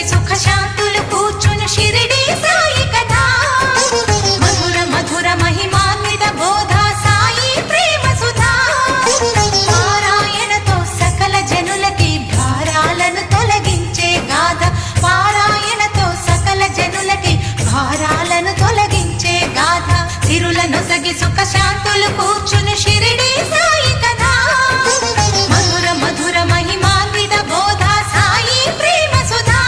సుఖ శాంతులు కూర్చును షిరిడి సాయి కథ మధుర మధుర మహిమాన్విత బోధ సాయి ప్రేమ సుధా పారాయణతో సకల జనులకి భారాలను తొలగించే గాథ పారాయణతో సకల జనులకి భారాలను తొలగించే గాథ సిరులను సగి సుఖ శాంతులు కూర్చును షిరిడి సాయి కథ మధుర మధుర మహిమాన్విత బోధ సాయి ప్రేమ సుధా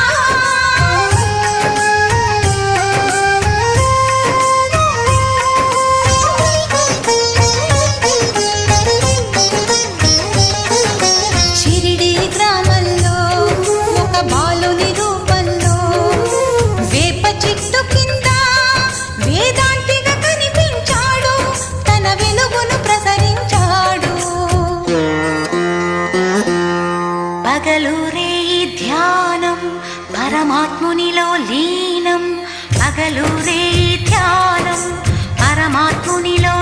షిరిడి గ్రామంలో ఒక బాలుని రూపంలో వేప చెట్టు కింద వేదాంతిగా కనిపించాడు తన వెలుగును ప్రసరించాడు పగలూరే ధ్యానం పరమాత్మునిలో లీనం పగలూరే ధ్యానం పరమాత్మునిలో